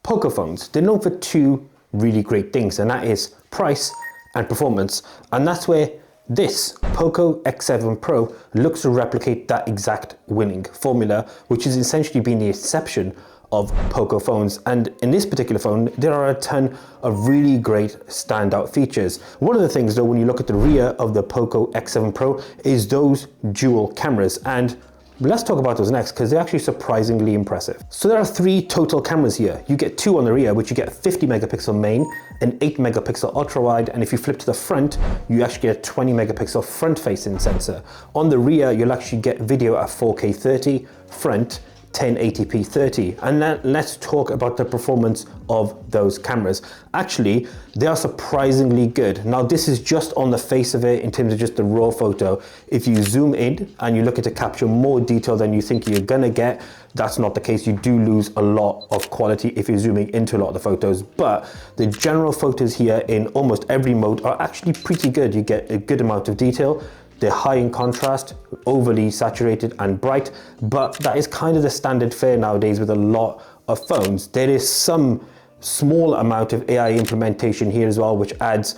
Poco phones, they're known for two really great things, and that is price and performance. And that's where this Poco X7 Pro looks to replicate that exact winning formula, which has essentially been the exception of Poco phones. And in this particular phone, there are a ton of really great standout features. One of the things though, when you look at the rear of the Poco X7 Pro, is those dual cameras. And let's talk about those next, because they're actually surprisingly impressive. So there are three total cameras here. You get two on the rear, which you get 50 megapixel main, an 8 megapixel ultra wide, and if you flip to the front, you actually get a 20 megapixel front facing sensor. On the rear, you'll actually get video at 4K 30, front 1080p 30. And then let's talk about the performance of those cameras. Actually, they are surprisingly good. Now, this is just on the face of it in terms of just the raw photo. If you zoom in and you look at to capture more detail than you think you're gonna get, that's not the case. You do lose a lot of quality if you're zooming into a lot of the photos, but the general photos here in almost every mode are actually pretty good. You get a good amount of detail. They're high in contrast, overly saturated and bright, but that is kind of the standard fare nowadays with a lot of phones. There is some small amount of AI implementation here as well, which adds,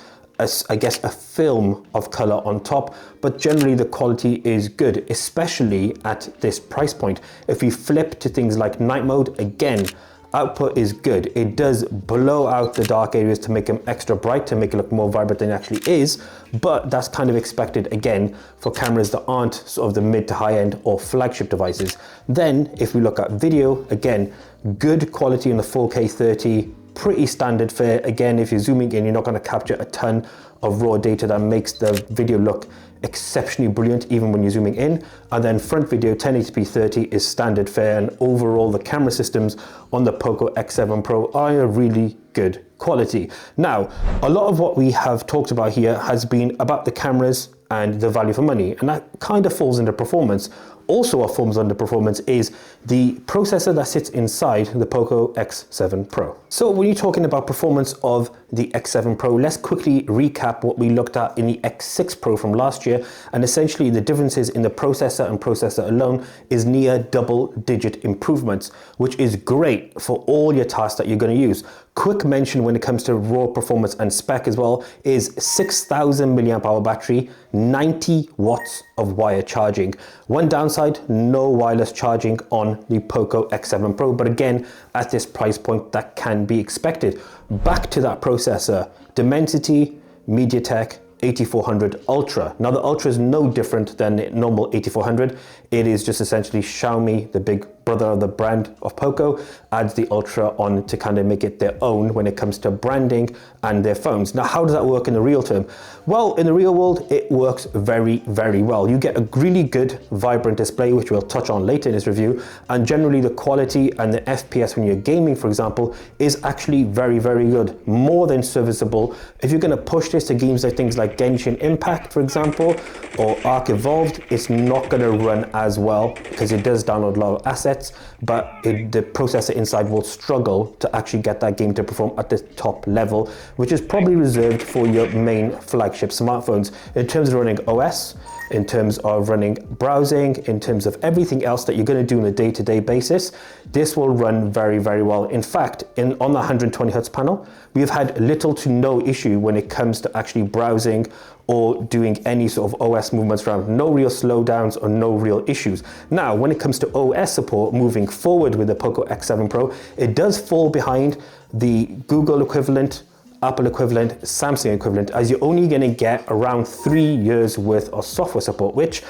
I guess, a film of color on top, but generally the quality is good, especially at this price point. If we flip to things like night mode, again, output is good. It does blow out the dark areas to make them extra bright, to make it look more vibrant than it actually is, but that's kind of expected again for cameras that aren't sort of the mid to high end or flagship devices. Then if we look at video, again, good quality in the 4K 30, pretty standard fare. Again, if you're zooming in, you're not going to capture a ton of raw data that makes the video look exceptionally brilliant even when you're zooming in. And then front video 1080p 30 is standard fare, and overall the camera systems on the Poco X7 Pro are a really good quality. Now, a lot of what we have talked about here has been about the cameras and the value for money, and that kind of falls into performance. Also what falls under performance is the processor that sits inside the Poco X7 Pro. So when you're talking about performance of the X7 Pro, let's quickly recap what we looked at in the X6 Pro from last year. And essentially the differences in the processor and processor alone is near double-digit improvements, which is great for all your tasks that you're going to use. Quick mention when it comes to raw performance and spec as well is 6,000 milliamp hour battery, 90 watts of wire charging. One downside, no wireless charging on the Poco X7 Pro, but again, at this price point, that can be expected. Back to that processor, Dimensity MediaTek 8400 Ultra. Now the Ultra is no different than the normal 8400. It is just essentially Xiaomi, the big brother of the brand of Poco, adds the Ultra on to kind of make it their own when it comes to branding and their phones. Now, how does that work in the real term? Well, in the real world, it works very, very well. You get a really good, vibrant display, which we'll touch on later in this review. And generally the quality and the FPS when you're gaming, for example, is actually very, very good. More than serviceable. If you're gonna push this to games like things like Genshin Impact, for example, or Ark Evolved, it's not gonna run as well because it does download a lot of assets, but the processor inside will struggle to actually get that game to perform at the top level, which is probably reserved for your main flagship smartphones. In terms of running OS, in terms of running browsing, in terms of everything else that you're going to do on a day-to-day basis, this will run very, very well. In fact, on the 120 Hz panel, we've had little to no issue when it comes to actually browsing or doing any sort of OS movements around. No real slowdowns or no real issues. Now, when it comes to OS support moving forward with the Poco X7 Pro, it does fall behind the Google equivalent, Apple equivalent, Samsung equivalent, as you're only going to get around 3 years worth of software support, which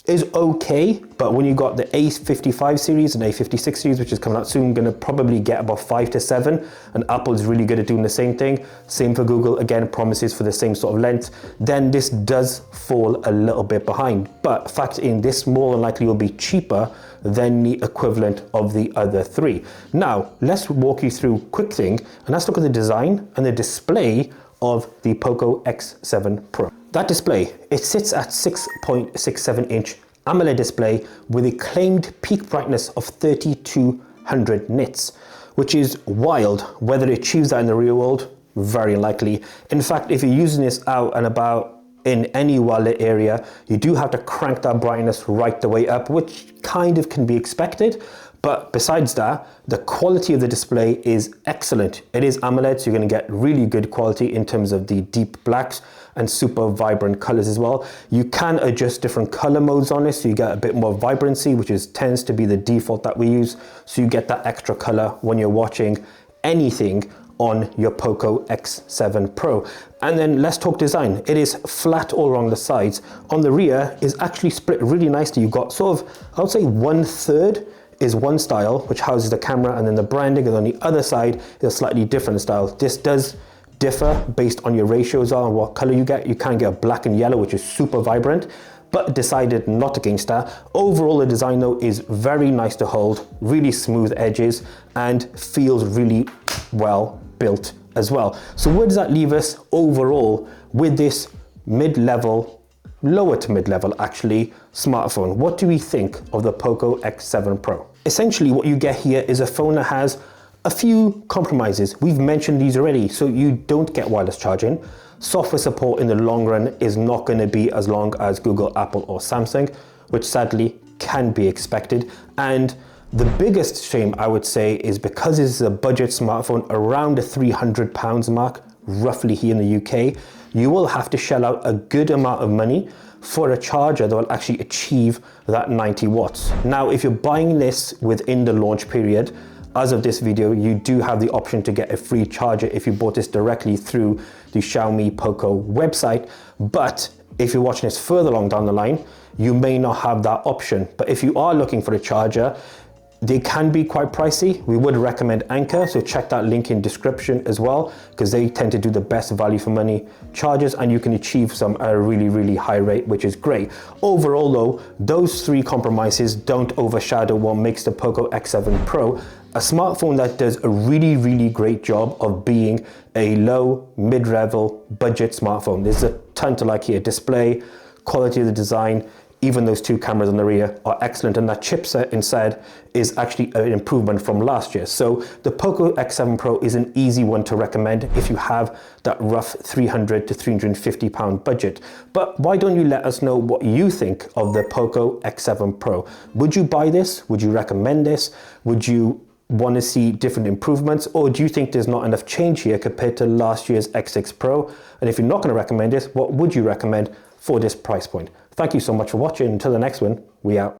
is okay, but when you got the A55 series and A56 series, which is coming out soon, going to probably get about 5 to 7, and Apple is really good at doing the same thing. Same for Google, again, promises for the same sort of length. Then this does fall a little bit behind, but fact in this more than likely will be cheaper than the equivalent of the other three. Now, let's walk you through a quick thing, and let's look at the design and the display of the Poco X7 Pro. That display, it sits at 6.67 inch AMOLED display with a claimed peak brightness of 3200 nits, which is wild. Whether it achieves that in the real world, very likely. In fact, if you're using this out and about in any well-lit area, you do have to crank that brightness right the way up, which kind of can be expected, But besides that, the quality of the display is excellent. It is AMOLED, so you're going to get really good quality in terms of the deep blacks and super vibrant colors as well. You can adjust different color modes on it, so you get a bit more vibrancy, which tends to be the default that we use. So you get that extra color when you're watching anything on your Poco X7 Pro. And then let's talk design. It is flat all along the sides. On the rear is actually split really nicely. You've got sort of, I would say 1/3 is one style, which houses the camera, and then the branding, and on the other side is a slightly different style. This does differ based on your ratios and what color you get. You can get black and yellow, which is super vibrant, but decided not against that. Overall, the design though is very nice to hold, really smooth edges, and feels really well built as well. So where does that leave us overall with this mid-level, lower to mid-level actually, smartphone? What do we think of the Poco X7 Pro? Essentially what you get here is a phone that has a few compromises. We've mentioned these already. So you don't get wireless charging. Software support in the long run is not going to be as long as Google, Apple or Samsung, which sadly can be expected. And the biggest shame, I would say, is because it's a budget smartphone around the £300 mark, roughly here in the UK, you will have to shell out a good amount of money for a charger that will actually achieve that 90 watts. Now, if you're buying this within the launch period, as of this video, you do have the option to get a free charger if you bought this directly through the Xiaomi Poco website. But if you're watching this further along down the line, you may not have that option. But if you are looking for a charger, they can be quite pricey. We would recommend Anker, so check that link in description as well, because they tend to do the best value for money chargers, and you can achieve some at a really, really high rate, which is great. Overall though, those three compromises don't overshadow what makes the Poco X7 Pro a smartphone that does a really, really great job of being a low, mid-level budget smartphone. There's a ton to like here. Display, quality of the design, even those two cameras on the rear are excellent, and that chipset inside is actually an improvement from last year. So the Poco X7 Pro is an easy one to recommend if you have that rough £300 to £350 budget. But why don't you let us know what you think of the Poco X7 Pro? Would you buy this? Would you recommend this? Would you want to see different improvements, or do you think there's not enough change here compared to last year's X6 Pro? And if you're not going to recommend it, what would you recommend for this price point? Thank you so much for watching. Until the next one, we out.